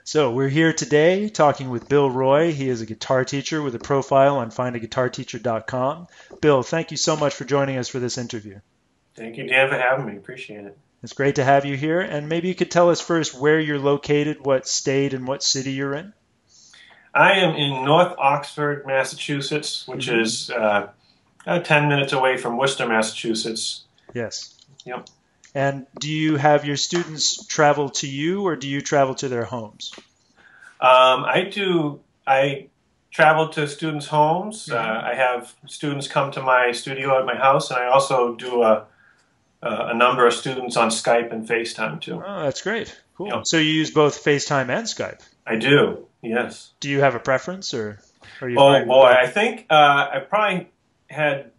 So we're here today talking with Bill Roy. He is a guitar teacher with a profile on FindaGuitarTeacher.com. Bill, thank you so much for joining us for this interview. Thank you, Dan, for having me. Appreciate it. It's great to have you here. And maybe you could tell us first where you're located, what state and what city you're in. I am in North Oxford, Massachusetts, which is 10 minutes away from Worcester, Massachusetts. Yes. Yep. And do you have your students travel to you or do you travel to their homes? I do. I travel to students' homes. I have students come to my studio at my house, and I also do a number of students on Skype and FaceTime too. Oh, that's great. Cool. Yep. So you use both FaceTime and Skype? I do, yes. Do you have a preference or are you Oh boy, I think I probably had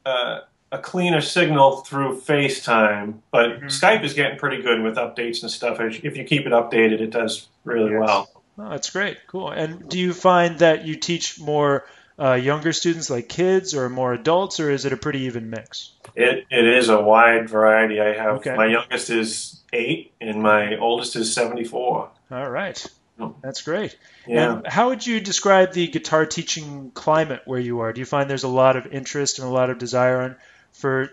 a cleaner signal through FaceTime, but Skype is getting pretty good with updates and stuff. If you keep it updated, it does really well. Oh, that's great. Cool. And do you find that you teach more younger students like kids or more adults, or is it a pretty even mix? It is a wide variety. I have Okay. my youngest is 8 and my oldest is 74. All right. That's great. Yeah. And how would you describe the guitar teaching climate where you are? Do you find there's a lot of interest and a lot of desire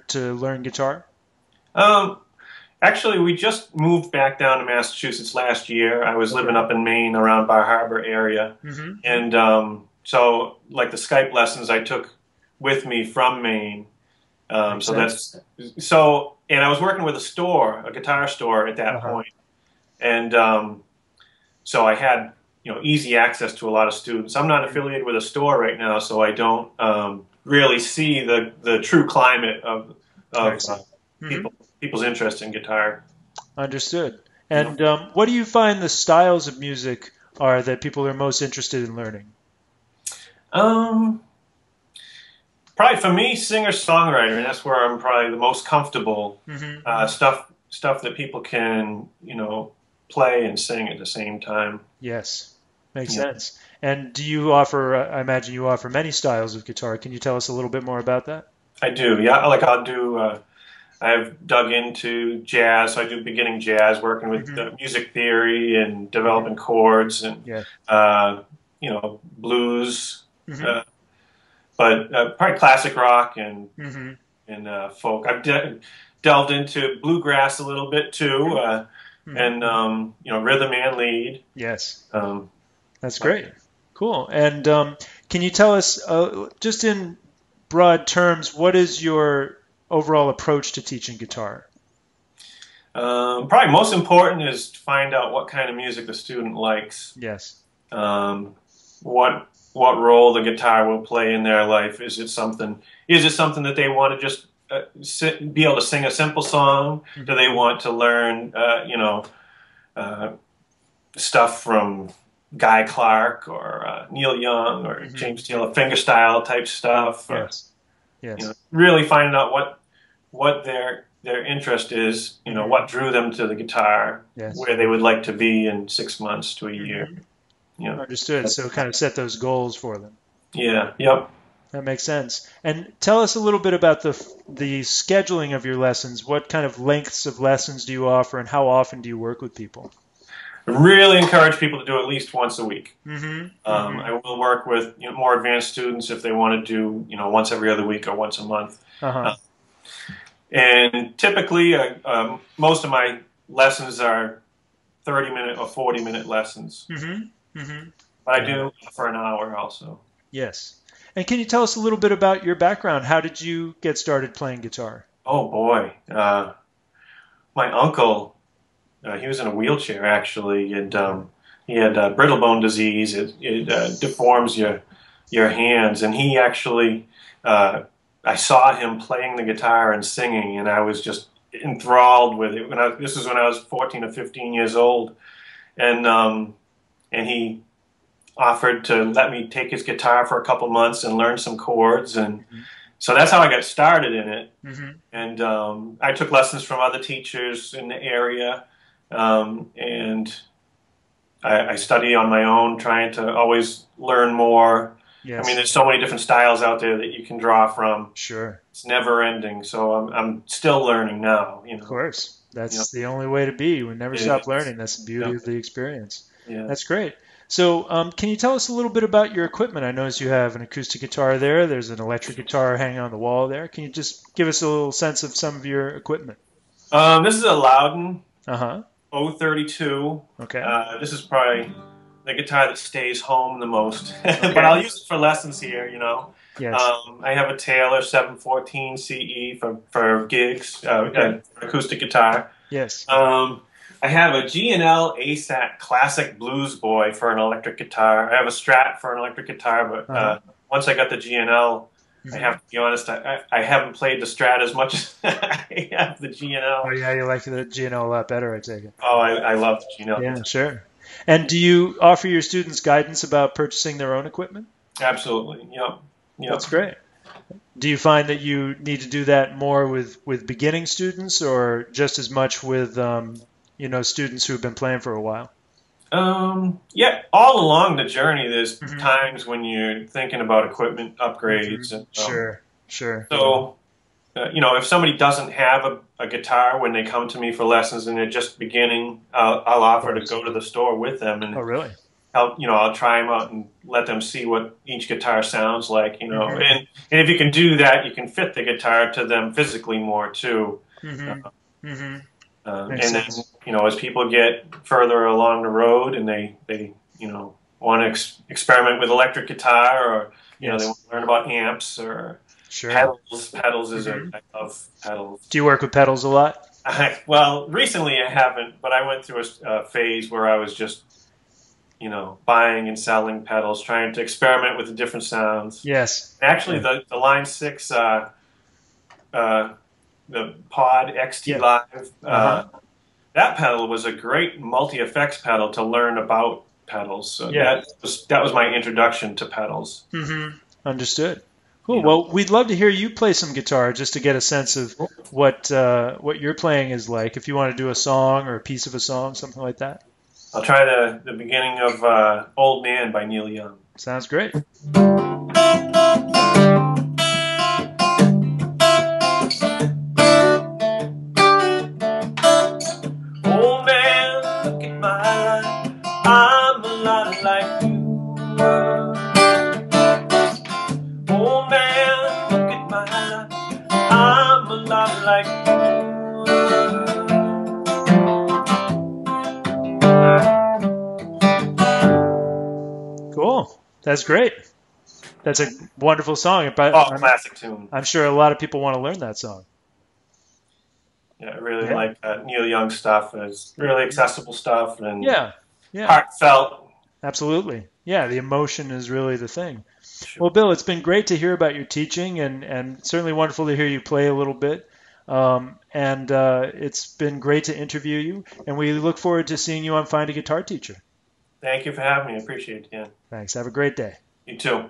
to learn guitar? Actually, we just moved back down to Massachusetts last year. I was living up in Maine around Bar Harbor area. And so like the Skype lessons I took with me from Maine. And I was working with a guitar store at that point. And so I had, easy access to a lot of students. I'm not affiliated with a store right now, so I don't really see the true climate of people's interest in guitar. Understood. And what do you find the styles of music are that people are most interested in learning? Probably for me, singer-songwriter, and that's where I'm probably the most comfortable. Stuff that people can, play and sing at the same time. Yes, makes sense. And do you offer, I imagine you offer many styles of guitar. Can you tell us a little bit more about that? I do, yeah. Like I'll do, I've dug into jazz, so I do beginning jazz, working with music theory and developing chords and, blues, but probably classic rock and folk. I've delved into bluegrass a little bit too, and rhythm and lead. Yes, that's great. Cool. And can you tell us, just in broad terms, what is your overall approach to teaching guitar? Probably most important is to find out what kind of music the student likes. Yes. What role the guitar will play in their life. Is it something that they want to just be able to sing a simple song? Do they want to learn, stuff from Guy Clark or Neil Young or James Taylor, fingerstyle type stuff? Yes. Yes. Really finding out what their interest is. What drew them to the guitar. Yes. Where they would like to be in 6 months to a year. Understood. So kind of set those goals for them. Yeah. Yep. That makes sense. And tell us a little bit about the scheduling of your lessons. What kind of lengths of lessons do you offer, and how often do you work with people? I really encourage people to do at least once a week. I will work with more advanced students if they want to do once every other week or once a month. And typically, most of my lessons are 30-minute or 40-minute lessons. But I do for an hour also. Yes. And can you tell us a little bit about your background? How did you get started playing guitar? Oh boy, my uncle, he was in a wheelchair actually, and he had brittle bone disease. It deforms your hands, and he actually, I saw him playing the guitar and singing, and I was just enthralled with it. This was when I was 14 or 15 years old, and he offered to let me take his guitar for a couple months and learn some chords, and so that's how I got started in it. And I took lessons from other teachers in the area, and I study on my own, trying to always learn more. I mean, there's so many different styles out there that you can draw from. Sure. It's never ending, so I'm still learning now. Of course. Yep. That's the only way to be. We never It stop is. learning. That's the beauty Yep. of the experience. Yeah. That's great. So, can you tell us a little bit about your equipment? I notice you have an acoustic guitar there. There's an electric guitar hanging on the wall there. Can you just give us a little sense of some of your equipment? This is a Loudon Uh-huh. 032. Okay. This is probably the guitar that stays home the most, but Okay. I'll use it for lessons here. Yes. I have a Taylor 714 CE for gigs, Okay. acoustic guitar. Yes. I have a G&L ASAT Classic Blues Boy for an electric guitar. I have a Strat for an electric guitar, but Uh-huh. once I got the G&L, I Hmm. have to be honest, I haven't played the Strat as much as I have the Oh G&L. yeah, you like the GNO a lot better, I take it. Oh, I love the G&L Yeah, guitar. sure. And do you offer your students guidance about purchasing their own equipment? Absolutely. Yep. That's Yep. great. Do you find that you need to do that more with beginning students or just as much with students who've been playing for a while? Yeah, all along the journey, there's Hmm. times when you're thinking about equipment Hmm. upgrades. And, Sure, sure. so, if somebody doesn't have a guitar when they come to me for lessons and they're just beginning, I'll Of offer to course. go to the store with them Oh, and really? I'll try them out and let them see what each guitar sounds like. Hmm. And if you can do that, you can fit the guitar to them physically more too. Uh, Hmm. Hmm. Makes and then, sense. as people get further along the road and they want to experiment with electric guitar or, they want Yes, to learn about amps or sure. pedals. Pedals is Hmm. I love pedals. Do you work with pedals a lot? Well, recently I haven't, but I went through a phase where I was just, buying and selling pedals, trying to experiment with the different sounds. Yes. Actually, Yeah. the Line 6, uh, the Pod XT Yeah. Live, Uh-huh. that pedal was a great multi-effects pedal to learn about pedals. So Yeah. that was my introduction to pedals. Hmm. Understood. Cool. You know, Well, we'd love to hear you play some guitar just to get a sense of what your playing is like. If you want to do a song or a piece of a song, something like that. I'll try the beginning of Old Man by Neil Young. Sounds great. Old man, look at my life. I'm a lot like you. Old man, look at my life. I'm a lot like Cool. That's great. That's a wonderful song. But Oh, classic tune. I'm sure a lot of people want to learn that song. Yeah, I really Yeah. like Neil Young stuff. And it's really accessible stuff and Yeah. Yeah. heartfelt. Absolutely. Yeah. The emotion is really the thing. Sure. Well, Bill, it's been great to hear about your teaching and certainly wonderful to hear you play a little bit. And it's been great to interview you. And we look forward to seeing you on Find a Guitar Teacher. Thank you for having me. I appreciate it, Dan. Thanks. Have a great day. You too.